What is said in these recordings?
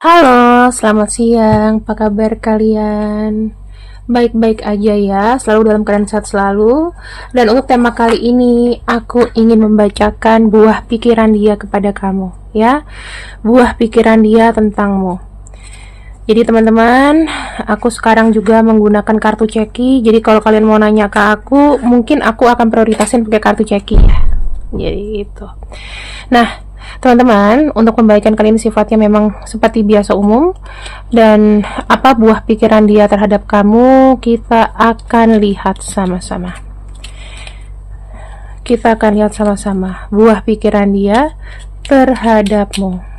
Halo, selamat siang. Apa kabar kalian? Baik-baik aja ya, selalu dalam keadaan sehat selalu. Dan untuk tema kali ini, aku ingin membacakan buah pikiran dia kepada kamu, ya. Buah pikiran dia tentangmu. Jadi teman-teman, aku sekarang juga menggunakan kartu ceki. Jadi kalau kalian mau nanya ke aku, mungkin aku akan prioritasin pakai kartu ceki ya. Jadi itu. Nah, teman-teman, untuk membagikan kali ini sifatnya memang seperti biasa umum. Dan apa buah pikiran dia terhadap kamu, kita akan lihat sama-sama. Kita akan lihat sama-sama buah pikiran dia terhadapmu.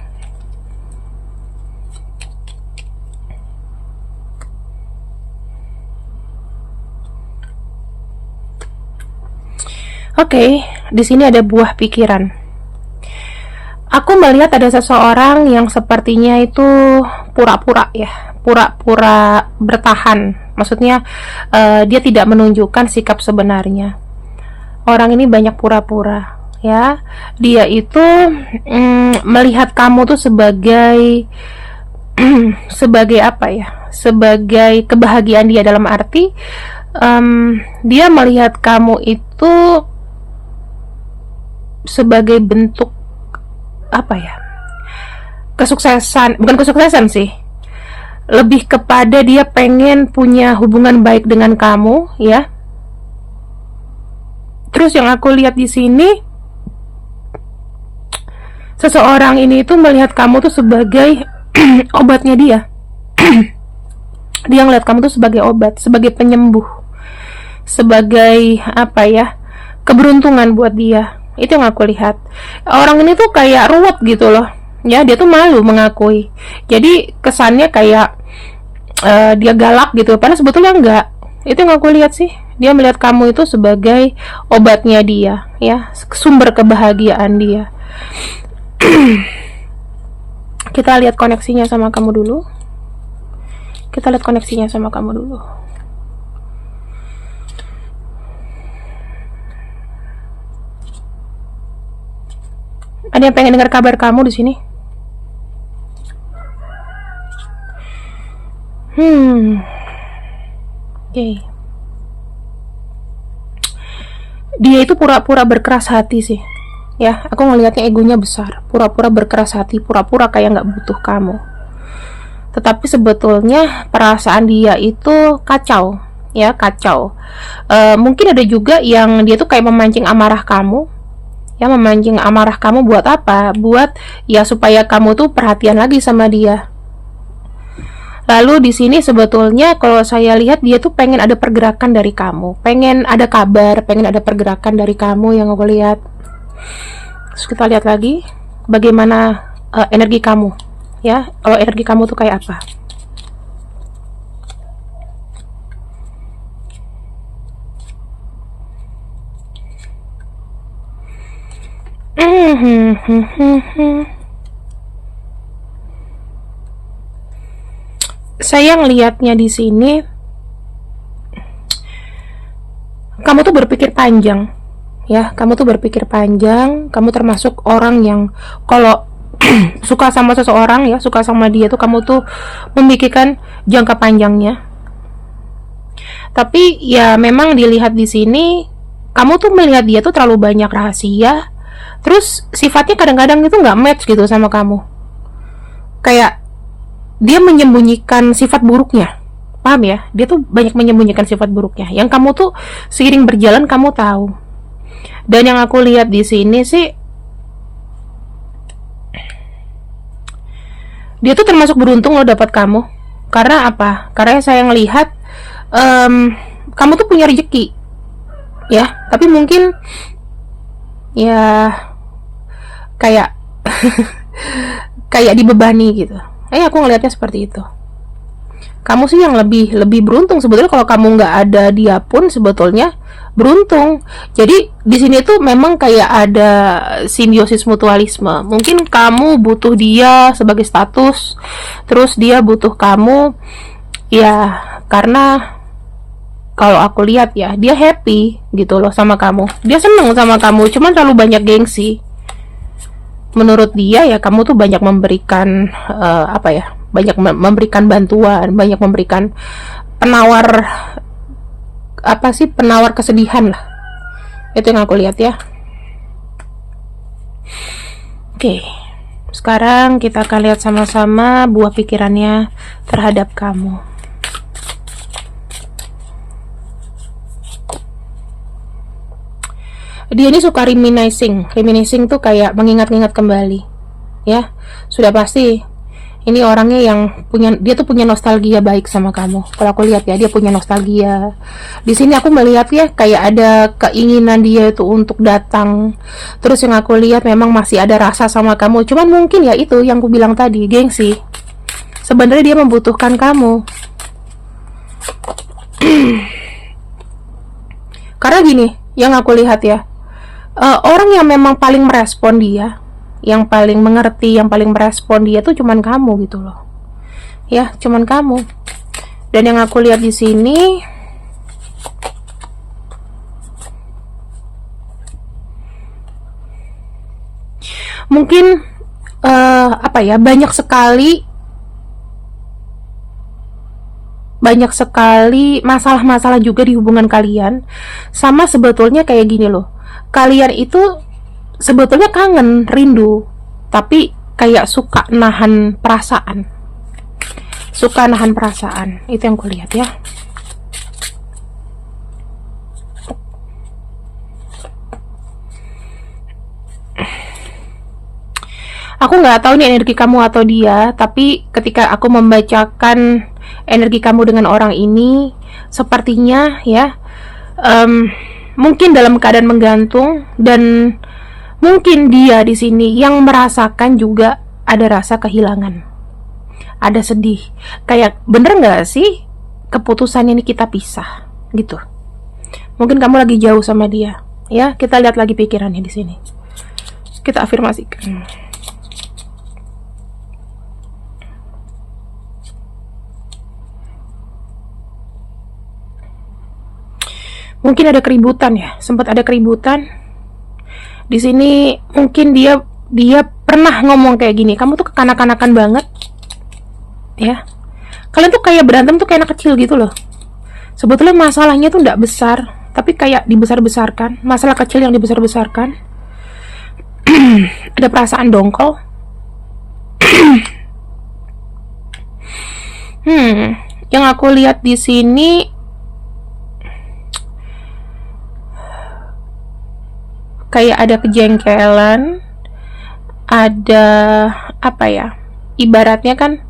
Oke, di sini ada buah pikiran. Aku melihat ada seseorang yang sepertinya itu pura-pura ya, pura-pura bertahan. Maksudnya dia tidak menunjukkan sikap sebenarnya. Orang ini banyak pura-pura ya. Dia itu melihat kamu tuh sebagai sebagai apa ya? Sebagai kebahagiaan dia, dalam arti dia melihat kamu itu sebagai bentuk apa ya, kesuksesan, bukan kesuksesan sih, lebih kepada dia pengen punya hubungan baik dengan kamu ya. Terus yang aku lihat di sini, seseorang ini tuh melihat kamu tuh sebagai obatnya dia. Dia ngeliat kamu tuh sebagai obat, sebagai penyembuh, sebagai apa ya, keberuntungan buat dia. Itu yang aku lihat. Orang ini tuh kayak ruwet gitu loh ya, dia tuh malu mengakui. Jadi kesannya kayak dia galak gitu, padahal sebetulnya enggak. Itu yang aku lihat sih. Dia melihat kamu itu sebagai obatnya dia ya, sumber kebahagiaan dia. Kita lihat koneksinya sama kamu dulu. Kita lihat koneksinya sama kamu dulu. Ada yang pengen dengar kabar kamu di sini? Oke. Dia itu pura-pura berkeras hati sih. Ya, aku ngelihatnya egonya besar. Pura-pura berkeras hati, pura-pura kayak nggak butuh kamu. Tetapi sebetulnya perasaan dia itu kacau. Ya, kacau. Mungkin ada juga yang dia tuh kayak memancing amarah kamu. Ya, memancing amarah kamu buat apa? Buat ya supaya kamu tuh perhatian lagi sama dia. Lalu di sini sebetulnya kalau saya lihat dia tuh pengen ada pergerakan dari kamu, pengen ada kabar, pengen ada pergerakan dari kamu yang aku lihat. Terus kita lihat lagi bagaimana energi kamu, ya. Kalau energi kamu tuh kayak apa? Saya ngelihatnya di sini, kamu tuh berpikir panjang, ya. Kamu tuh berpikir panjang. Kamu termasuk orang yang kalau suka sama seseorang, ya, suka sama dia tuh kamu tuh memikirkan jangka panjangnya. Tapi ya memang dilihat di sini, kamu tuh melihat dia tuh terlalu banyak rahasia. Terus sifatnya kadang-kadang itu nggak match gitu sama kamu. Kayak dia menyembunyikan sifat buruknya. Paham ya? Dia tuh banyak menyembunyikan sifat buruknya. Yang kamu tuh seiring berjalan kamu tahu. Dan yang aku lihat di sini sih, dia tuh termasuk beruntung loh dapat kamu. Karena apa? Karena saya ngelihat kamu tuh punya rezeki, ya. Tapi mungkin ya kayak kayak dibebani gitu. Aku ngelihatnya seperti itu. Kamu sih yang lebih beruntung sebetulnya. Kalau kamu nggak ada dia pun sebetulnya beruntung. Jadi di sini tuh memang kayak ada simbiosis mutualisme. Mungkin kamu butuh dia sebagai status, terus dia butuh kamu ya, karena kalau aku lihat ya, dia happy gitu loh sama kamu. Dia seneng sama kamu, cuman terlalu banyak gengsi. menurut dia ya kamu tuh banyak memberikan apa ya, banyak memberikan bantuan, banyak memberikan penawar, apa sih, penawar kesedihan lah. Itu yang aku lihat ya. Oke, sekarang kita akan lihat sama-sama buah pikirannya terhadap kamu. Dia ini suka reminiscing. Reminiscing tuh kayak mengingat-ingat kembali. Ya, sudah pasti ini orangnya yang dia tuh punya nostalgia baik sama kamu. Kalau aku lihat ya, dia punya nostalgia. Di sini aku melihat ya kayak ada keinginan dia itu untuk datang. Terus yang aku lihat memang masih ada rasa sama kamu. Cuman mungkin ya itu yang aku bilang tadi, gengsi. Sebenarnya dia membutuhkan kamu. Karena gini, yang aku lihat ya, orang yang memang paling merespon dia, yang paling mengerti, yang paling merespon dia tuh cuman kamu gitu loh. Ya, cuman kamu. Dan yang aku lihat di sini, mungkin apa ya, banyak sekali masalah-masalah juga di hubungan kalian. Sama sebetulnya kayak gini loh, kalian itu sebetulnya kangen, rindu, tapi kayak suka nahan perasaan. Itu yang aku lihat ya. Aku nggak tahu nih energi kamu atau dia, tapi ketika aku membacakan energi kamu dengan orang ini, sepertinya ya mungkin dalam keadaan menggantung, dan mungkin dia di sini yang merasakan juga ada rasa kehilangan, ada sedih, kayak bener nggak sih keputusan ini kita pisah gitu. Mungkin kamu lagi jauh sama dia ya. Kita lihat lagi pikirannya di sini, kita afirmasikan. Mungkin ada keributan ya, sempat ada keributan di sini. Mungkin dia pernah ngomong kayak gini, kamu tuh kekanak-kanakan banget ya, kalian tuh kayak berantem tuh kayak anak kecil gitu loh. Sebetulnya masalahnya tuh nggak besar, tapi kayak dibesar-besarkan, masalah kecil yang dibesar-besarkan. Ada perasaan dongkol. Yang aku lihat di sini, kayak ada kejengkelan, ada apa ya, ibaratnya kan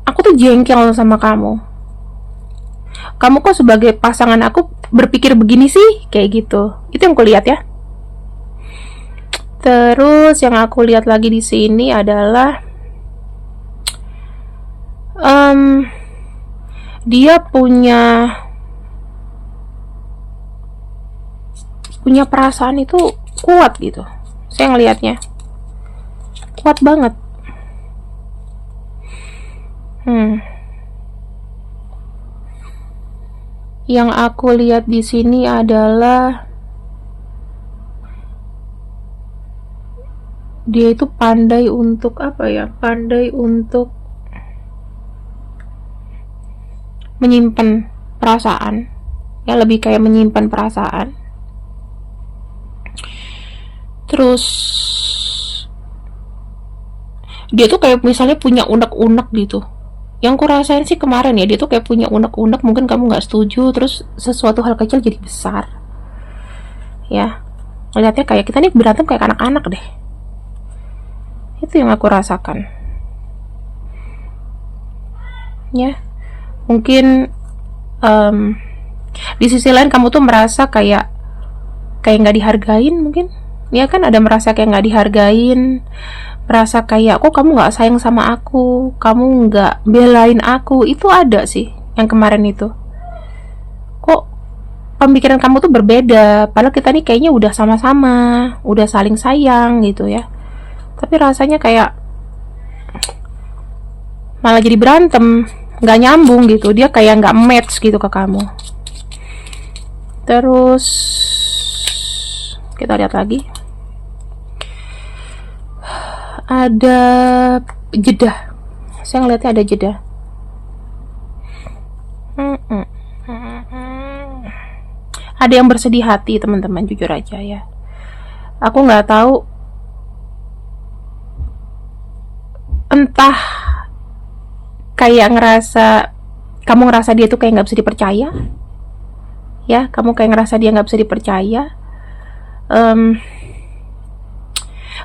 aku tuh jengkel sama kamu kok sebagai pasangan aku berpikir begini sih, kayak gitu. Itu yang aku lihat ya. Terus yang aku lihat lagi di sini adalah dia punya perasaan itu kuat gitu. Saya ngelihatnya kuat banget. Yang aku lihat di sini adalah dia itu pandai untuk apa ya? Pandai untuk menyimpan perasaan. Ya, lebih kayak menyimpan perasaan. Terus dia tuh kayak misalnya punya unek-unek gitu. Yang ku rasain sih kemarin ya, dia tuh kayak punya unek-unek, mungkin kamu nggak setuju, terus sesuatu hal kecil jadi besar. Ya, ngeliatnya kayak kita nih berantem kayak anak-anak deh. Itu yang aku rasakan. Ya, mungkin di sisi lain kamu tuh merasa kayak nggak dihargain mungkin. Ya kan, ada merasa kayak nggak dihargain, merasa kayak kok kamu nggak sayang sama aku, kamu nggak belain aku. Itu ada sih yang kemarin itu. Kok pemikiran kamu tuh berbeda, padahal kita nih kayaknya udah sama-sama, udah saling sayang gitu ya. Tapi rasanya kayak malah jadi berantem, nggak nyambung gitu. Dia kayak nggak match gitu ke kamu. Terus kita lihat lagi. ada jeda. Saya ngeliatnya ada jeda. Ada yang bersedih hati, teman-teman, jujur aja ya. Aku nggak tahu, entah kayak kamu ngerasa dia tuh kayak nggak bisa dipercaya, ya. Kamu kayak ngerasa dia nggak bisa dipercaya.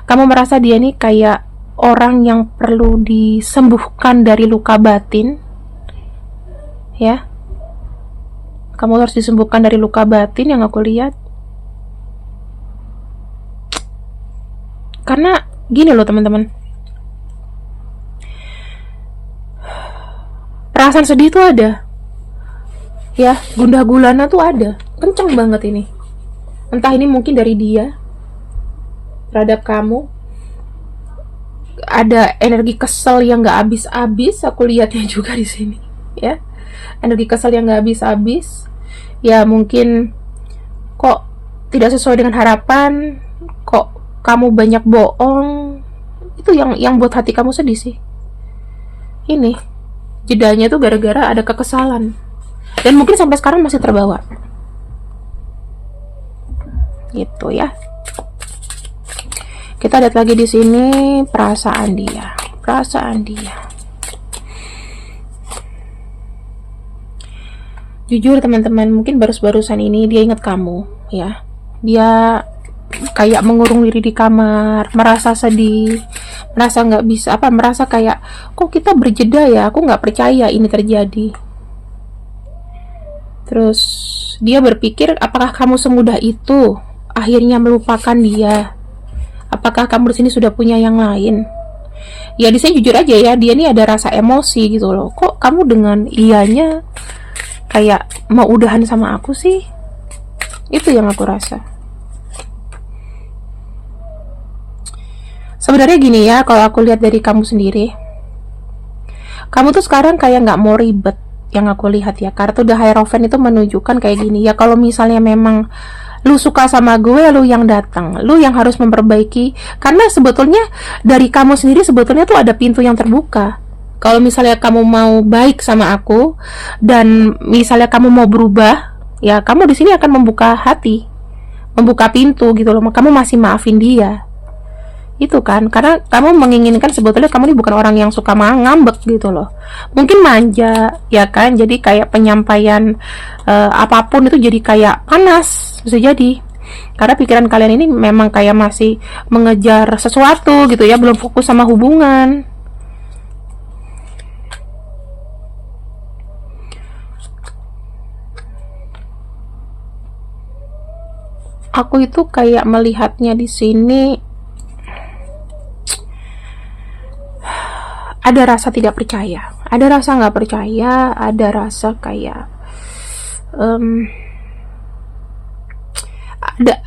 Kamu merasa dia nih kayak orang yang perlu disembuhkan dari luka batin, ya. Kamu harus disembuhkan dari luka batin yang aku lihat. Karena gini loh teman-teman, perasaan sedih tuh ada, ya. Gundah gulana tuh ada, kenceng banget ini. Entah ini mungkin dari dia terhadap kamu. Ada energi kesel yang nggak habis-habis, aku lihatnya juga di sini, ya. Energi kesel yang nggak habis-habis. Ya mungkin kok tidak sesuai dengan harapan, kok kamu banyak bohong. Itu yang buat hati kamu sedih sih. Ini jedanya tuh gara-gara ada kekesalan, dan mungkin sampai sekarang masih terbawa. Gitu ya. Kita lihat lagi di sini perasaan dia. Jujur teman-teman, mungkin barusan ini dia ingat kamu, ya. Dia kayak mengurung diri di kamar, merasa sedih, merasa nggak bisa merasa kayak kok kita berjeda ya, aku nggak percaya ini terjadi. Terus dia berpikir, apakah kamu semudah itu akhirnya melupakan dia? Apakah kamu di sini sudah punya yang lain? Ya di sini jujur aja ya, dia nih ada rasa emosi gitu loh. Kok kamu dengan iyanya kayak mau udahan sama aku sih? Itu yang aku rasa. Sebenarnya gini ya, kalau aku lihat dari kamu sendiri, kamu tuh sekarang kayak nggak mau ribet, yang aku lihat ya. Kartu The Hierophant itu menunjukkan kayak gini ya, kalau misalnya memang lu suka sama gue, lu yang datang, lu yang harus memperbaiki. Karena sebetulnya dari kamu sendiri sebetulnya tuh ada pintu yang terbuka. Kalau misalnya kamu mau baik sama aku dan misalnya kamu mau berubah, ya kamu di sini akan membuka hati, membuka pintu gitu loh. Kamu masih maafin dia. Itu kan karena kamu menginginkan, sebetulnya kamu ini bukan orang yang suka ngambek gitu loh. Mungkin manja ya kan, jadi kayak penyampaian apapun itu jadi kayak panas, bisa jadi karena pikiran kalian ini memang kayak masih mengejar sesuatu gitu ya, belum fokus sama hubungan. Aku itu kayak melihatnya di sini ada rasa tidak percaya, ada rasa nggak percaya, ada rasa kayak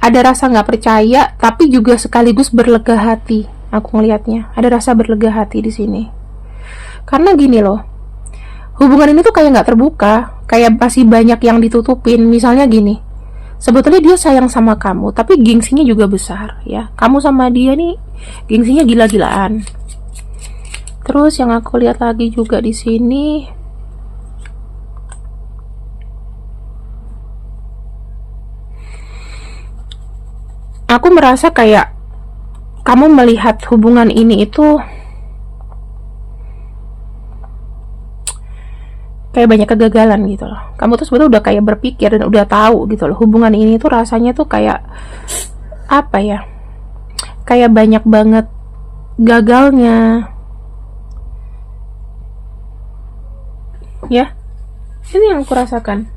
ada rasa nggak percaya, tapi juga sekaligus berlega hati. Aku ngelihatnya ada rasa berlega hati di sini. Karena gini loh, hubungan ini tuh kayak nggak terbuka, kayak masih banyak yang ditutupin. Misalnya gini, sebetulnya dia sayang sama kamu, tapi gengsinya juga besar ya. Kamu sama dia nih gengsinya gila-gilaan. Terus yang aku lihat lagi juga di sini, aku merasa kayak kamu melihat hubungan ini itu kayak banyak kegagalan gitu loh. Kamu tuh sebetulnya udah kayak berpikir dan udah tahu gitu loh, hubungan ini tuh rasanya tuh kayak apa ya, kayak banyak banget gagalnya ya. Ini yang aku rasakan.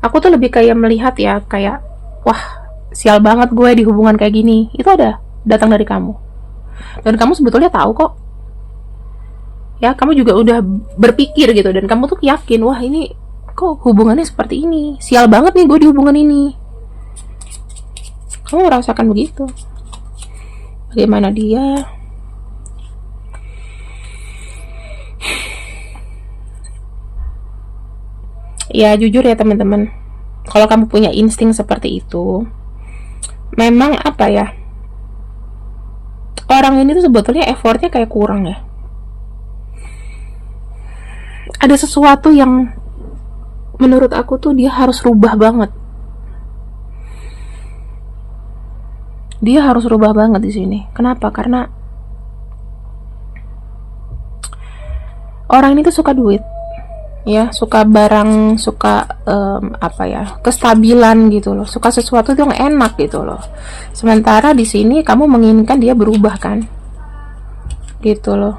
Aku tuh lebih kayak melihat ya, kayak wah sial banget gue di hubungan kayak gini. Itu ada datang dari kamu, dan kamu sebetulnya tahu kok ya. Kamu juga udah berpikir gitu, dan kamu tuh yakin, wah ini kok hubungannya seperti ini, sial banget nih gue di hubungan ini. Kamu merasakan begitu. Bagaimana dia? Ya jujur ya teman-teman, kalau kamu punya insting seperti itu, memang apa ya, orang ini tuh sebetulnya effortnya kayak kurang ya. Ada sesuatu yang menurut aku tuh dia harus rubah banget. Dia harus rubah banget di sini. Kenapa? Karena orang ini tuh suka duit, ya, suka barang, suka kestabilan gitu loh, suka sesuatu tuh yang enak gitu loh. Sementara di sini kamu menginginkan dia berubah kan, gitu loh.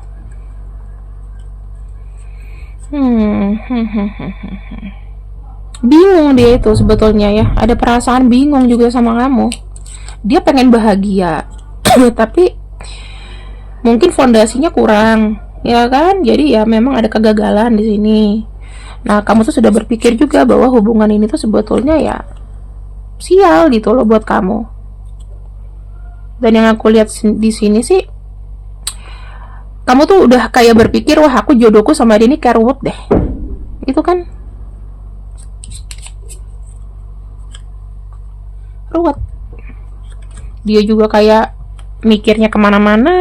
Bingung dia itu sebetulnya ya, ada perasaan bingung juga sama kamu. Dia pengen bahagia, tapi mungkin fondasinya kurang, ya kan? Jadi ya memang ada kegagalan di sini. Nah, kamu tuh sudah berpikir juga bahwa hubungan ini tuh sebetulnya ya sial gitu loh buat kamu. Dan yang aku lihat di sini sih, kamu tuh udah kayak berpikir, wah aku jodohku sama dia ini kayak ruwet deh. Itu kan ruwet. Dia juga kayak mikirnya kemana-mana.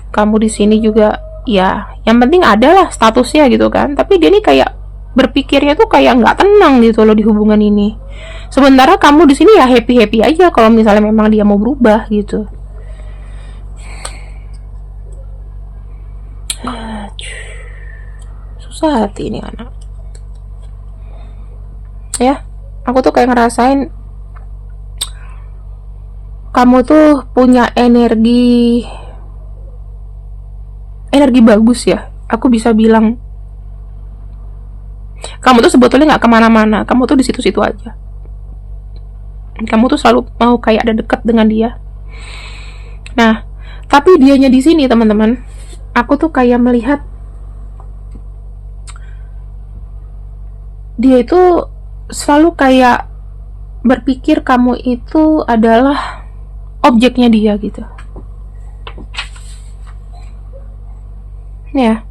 Kamu di sini juga ya, yang penting adalah statusnya gitu kan. Tapi dia nih kayak berpikirnya tuh kayak nggak tenang gitu loh di hubungan ini. Sementara kamu di sini ya happy happy aja kalau misalnya memang dia mau berubah gitu. Susah hati ini anak. Ya, aku tuh kayak ngerasain kamu tuh punya energi bagus ya. Aku bisa bilang kamu tuh sebetulnya nggak kemana-mana, kamu tuh di situ-situ aja. Kamu tuh selalu mau kayak ada dekat dengan dia. Nah, tapi dianya di sini teman-teman, aku tuh kayak melihat dia itu selalu kayak berpikir kamu itu adalah objeknya dia gitu. Ya,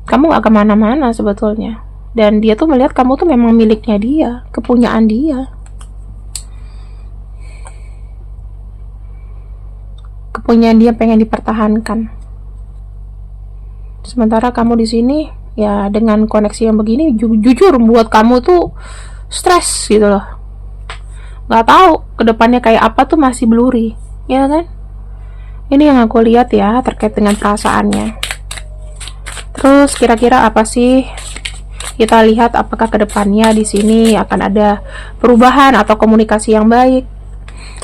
kamu gak kemana-mana sebetulnya. Dan dia tuh melihat kamu tuh memang miliknya dia, kepunyaan dia. Kepunyaan dia pengen dipertahankan. Sementara kamu di sini ya dengan koneksi yang begini, jujur buat kamu tuh stres gitu loh. Gak tahu kedepannya kayak apa tuh masih blurry, ya kan? Ini yang aku lihat ya terkait dengan perasaannya. Terus kira-kira apa sih? Kita lihat apakah kedepannya di sini akan ada perubahan atau komunikasi yang baik.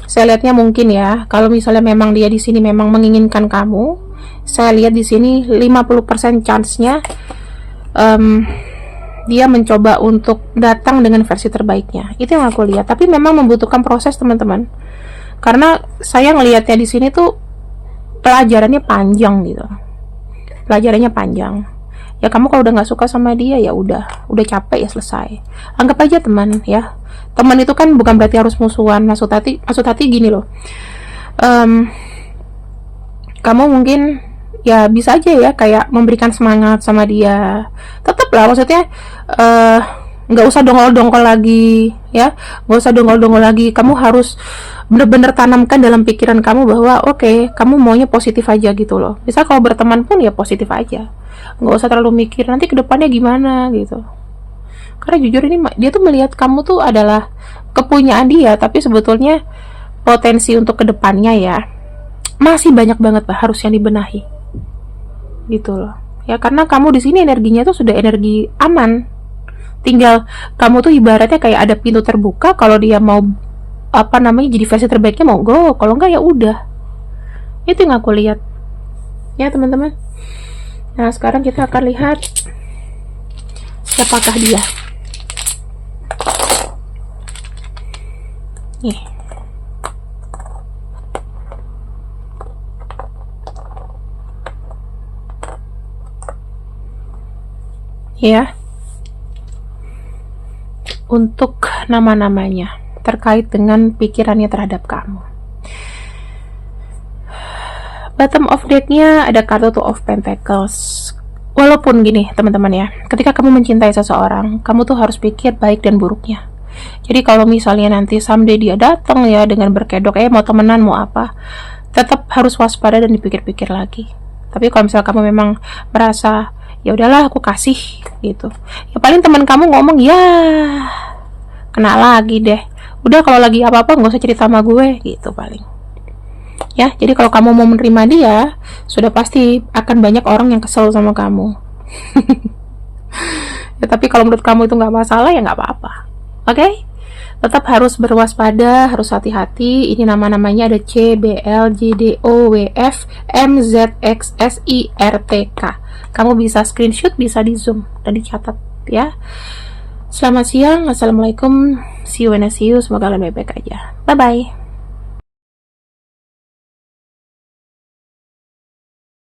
Saya lihatnya mungkin ya, kalau misalnya memang dia di sini memang menginginkan kamu, saya lihat di sini 50% chance-nya dia mencoba untuk datang dengan versi terbaiknya. Itu yang aku lihat. Tapi memang membutuhkan proses teman-teman. Karena saya ngelihatnya di sini tuh pelajarannya panjang gitu. Pelajarannya panjang. Ya kamu kalau udah nggak suka sama dia ya udah capek ya selesai. Anggap aja teman ya. Teman itu kan bukan berarti harus musuhan. Maksud hati gini loh. Kamu mungkin ya bisa aja ya kayak memberikan semangat sama dia. Tetap lah maksudnya nggak usah dongkol-dongkol lagi ya, nggak usah dongkol-dongkol lagi. Kamu harus bener-bener tanamkan dalam pikiran kamu bahwa oke, kamu maunya positif aja gitu loh. Misal kalau berteman pun ya positif aja, nggak usah terlalu mikir nanti kedepannya gimana gitu. Karena jujur ini dia tuh melihat kamu tuh adalah kepunyaan dia, tapi sebetulnya potensi untuk kedepannya ya masih banyak banget harus yang dibenahi gitu loh ya. Karena kamu di sini energinya tuh sudah energi aman, tinggal kamu tuh ibaratnya kayak ada pintu terbuka. Kalau dia mau jadi versi terbaiknya mau go, kalau enggak ya udah. Itu yang aku lihat ya teman-teman. Nah sekarang kita akan lihat siapakah dia nih. Ya, untuk nama-namanya terkait dengan pikirannya terhadap kamu. Bottom of deck-nya ada kartu Two of Pentacles. Walaupun gini teman-teman ya, ketika kamu mencintai seseorang, kamu tuh harus pikir baik dan buruknya. Jadi kalau misalnya nanti someday dia datang ya dengan berkedok mau temenan mau apa, tetap harus waspada dan dipikir-pikir lagi. Tapi kalau misalnya kamu memang merasa ya udahlah aku kasih gitu, ya paling teman kamu ngomong ya kena lagi deh, udah kalau lagi apa-apa nggak usah cerita sama gue gitu paling. Ya, jadi kalau kamu mau menerima dia, sudah pasti akan banyak orang yang kesel sama kamu. Ya, tapi kalau menurut kamu itu nggak masalah ya nggak apa-apa. Oke? Tetap harus berwaspada, harus hati-hati. Ini nama-namanya ada C, B, L, J, D, O, W, F, M, Z, X, S, I, R, T, K. Kamu bisa screenshot, bisa di zoom dan dicatat ya. Selamat siang, assalamualaikum, see you when I see you. Semoga kalian baik-baik aja. Bye bye.